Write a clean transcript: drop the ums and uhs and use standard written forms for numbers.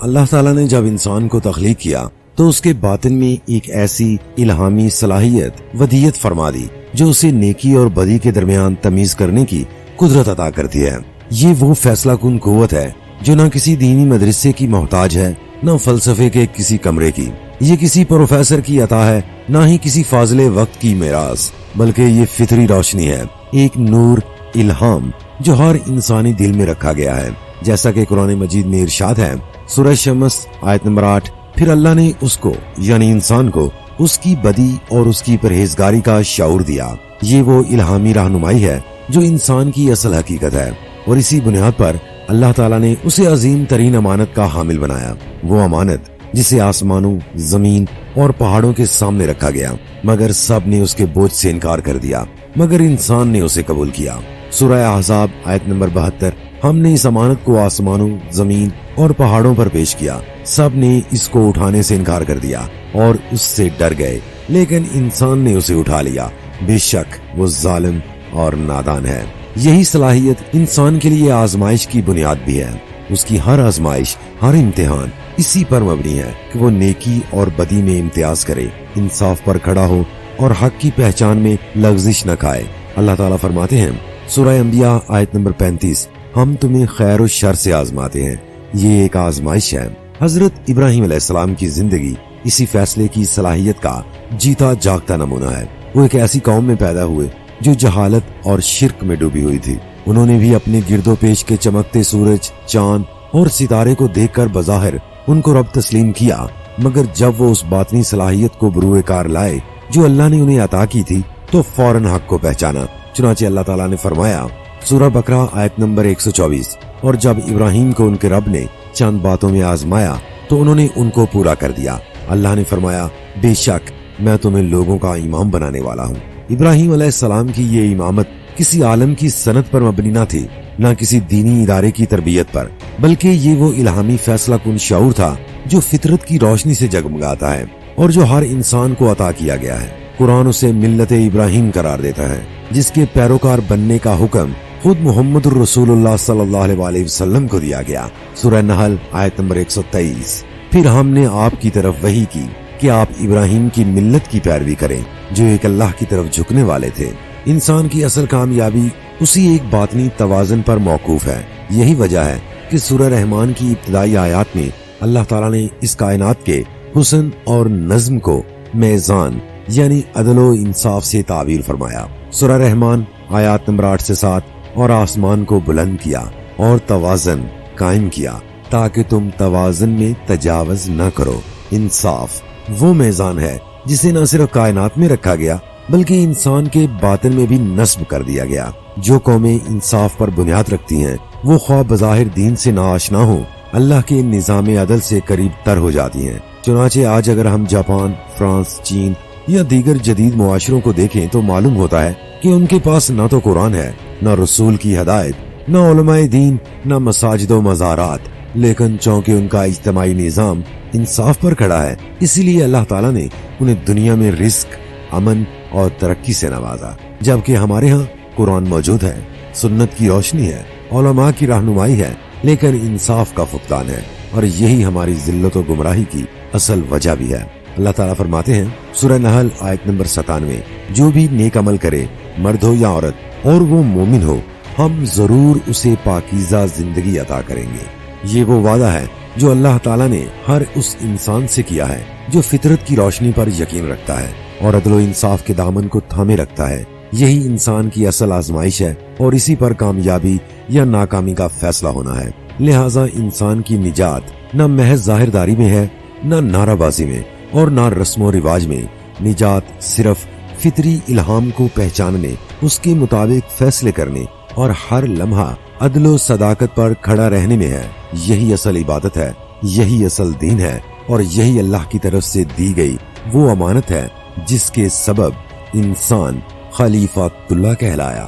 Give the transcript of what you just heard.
اللہ تعالیٰ نے جب انسان کو تخلیق کیا تو اس کے باطن میں ایک ایسی الہامی صلاحیت ودیت فرما دی جو اسے نیکی اور بدی کے درمیان تمیز کرنے کی قدرت عطا کرتی ہے۔ یہ وہ فیصلہ کن قوت ہے جو نہ کسی دینی مدرسے کی محتاج ہے، نہ فلسفے کے کسی کمرے کی، یہ کسی پروفیسر کی عطا ہے، نہ ہی کسی فاضل وقت کی میراث، بلکہ یہ فطری روشنی ہے، ایک نور الہام جو ہر انسانی دل میں رکھا گیا ہے۔ جیسا کہ قرآن مجید میں ارشاد ہے، سورہ شمس آیت نمبر 8، پھر اللہ نے اس کو یعنی انسان کو اس کی بدی اور اس کی پرہیزگاری کا شعور دیا۔ یہ وہ الہامی رہنمائی ہے جو انسان کی اصل حقیقت ہے، اور اسی بنیاد پر اللہ تعالیٰ نے اسے عظیم ترین امانت کا حامل بنایا، وہ امانت جسے آسمانوں، زمین اور پہاڑوں کے سامنے رکھا گیا، مگر سب نے اس کے بوجھ سے انکار کر دیا، مگر انسان نے اسے قبول کیا۔ سورہ احزاب آیت نمبر 72، ہم نے اس امانت کو آسمانوں، زمین اور پہاڑوں پر پیش کیا، سب نے اس کو اٹھانے سے انکار کر دیا اور اس سے ڈر گئے، لیکن انسان نے اسے اٹھا لیا، بے شک وہ ظالم اور نادان ہے۔ یہی صلاحیت انسان کے لیے آزمائش کی بنیاد بھی ہے۔ اس کی ہر آزمائش، ہر امتحان اسی پر مبنی ہے کہ وہ نیکی اور بدی میں امتیاز کرے، انصاف پر کھڑا ہو اور حق کی پہچان میں لغزش نہ کھائے۔ اللہ تعالیٰ فرماتے ہیں سورہ انبیاء آیت نمبر 35، ہم تمہیں خیر و شر سے آزماتے ہیں، یہ ایک آزمائش ہے۔ حضرت ابراہیم علیہ السلام کی زندگی اسی فیصلے کی صلاحیت کا جیتا جاگتا نمونہ ہے۔ وہ ایک ایسی قوم میں پیدا ہوئے جو جہالت اور شرک میں ڈوبی ہوئی تھی۔ انہوں نے بھی اپنے گرد و پیش کے چمکتے سورج، چاند اور ستارے کو دیکھ کر بظاہر ان کو رب تسلیم کیا، مگر جب وہ اس باطنی صلاحیت کو بروئے کار لائے جو اللہ نے انہیں عطا کی تھی تو فوراً حق کو پہچانا۔ چنانچہ اللہ تعالیٰ نے فرمایا سورہ بقرہ آیت نمبر 124، اور جب ابراہیم کو ان کے رب نے چند باتوں میں آزمایا تو انہوں نے ان کو پورا کر دیا۔ اللہ نے فرمایا بے شک میں تمہیں لوگوں کا امام بنانے والا ہوں۔ ابراہیم علیہ السلام کی یہ امامت کسی عالم کی سند پر مبنی نہ تھی، نہ کسی دینی ادارے کی تربیت پر، بلکہ یہ وہ الہامی فیصلہ کن شعور تھا جو فطرت کی روشنی سے جگمگاتا ہے اور جو ہر انسان کو عطا کیا گیا ہے۔ قرآن اسے ملت ابراہیم قرار دیتا ہے، جس کے پیروکار بننے کا حکم خود محمد الرسول اللہ صلی اللہ علیہ وسلم کو دیا گیا۔ سورہ نحل آیت نمبر 123، پھر ہم نے آپ کی طرف وحی کی کہ آپ ابراہیم کی ملت کی پیروی کریں جو ایک اللہ کی طرف جھکنے والے تھے۔ انسان کی اصل کامیابی اسی ایک باطنی توازن پر موقوف ہے۔ یہی وجہ ہے کہ سورہ رحمان کی ابتدائی آیات میں اللہ تعالیٰ نے اس کائنات کے حسن اور نظم کو میزان یعنی عدل و انصاف سے تعبیر فرمایا۔ سورہ رحمان آیات نمبر 8 سے 7، اور آسمان کو بلند کیا اور توازن قائم کیا تاکہ تم توازن میں تجاوز نہ کرو۔ انصاف وہ میزان ہے جسے نہ صرف کائنات میں رکھا گیا بلکہ انسان کے باطن میں بھی نصب کر دیا گیا۔ جو قومیں انصاف پر بنیاد رکھتی ہیں وہ خواہ بظاہر دین سے ناآشنا ہوں، اللہ کے نظام عدل سے قریب تر ہو جاتی ہیں۔ چنانچہ آج اگر ہم جاپان، فرانس، چین یا دیگر جدید معاشروں کو دیکھیں تو معلوم ہوتا ہے کہ ان کے پاس نہ تو قرآن ہے، نہ رسول کی ہدایت، نہ علماء دین، نہ مساجد و مزارات، لیکن چونکہ ان کا اجتماعی نظام انصاف پر کھڑا ہے، اسی لیے اللہ تعالیٰ نے انہیں دنیا میں رزق، امن اور ترقی سے نوازا۔ جبکہ ہمارے ہاں قرآن موجود ہے، سنت کی روشنی ہے، علماء کی رہنمائی ہے، لیکن انصاف کا فقدان ہے، اور یہی ہماری ذلت و گمراہی کی اصل وجہ بھی ہے۔ اللہ تعالیٰ فرماتے ہیں سورہ نحل آیت نمبر 97، جو بھی نیک عمل کرے، مرد ہو یا عورت، اور وہ مومن ہو، ہم ضرور اسے پاکیزہ زندگی عطا کریں گے۔ یہ وہ وعدہ ہے جو اللہ تعالیٰ نے ہر اس انسان سے کیا ہے جو فطرت کی روشنی پر یقین رکھتا ہے اور عدل و انصاف کے دامن کو تھامے رکھتا ہے۔ یہی انسان کی اصل آزمائش ہے اور اسی پر کامیابی یا ناکامی کا فیصلہ ہونا ہے۔ لہٰذا انسان کی نجات نہ محض ظاہرداری میں ہے، نہ نعرہ بازی میں اور نہ رسم و رواج میں۔ نجات صرف فطری الہام کو پہچاننے، اس کے مطابق فیصلے کرنے اور ہر لمحہ عدل و صداقت پر کھڑا رہنے میں ہے۔ یہی اصل عبادت ہے، یہی اصل دین ہے، اور یہی اللہ کی طرف سے دی گئی وہ امانت ہے جس کے سبب انسان خلیفۃ اللہ کہلایا۔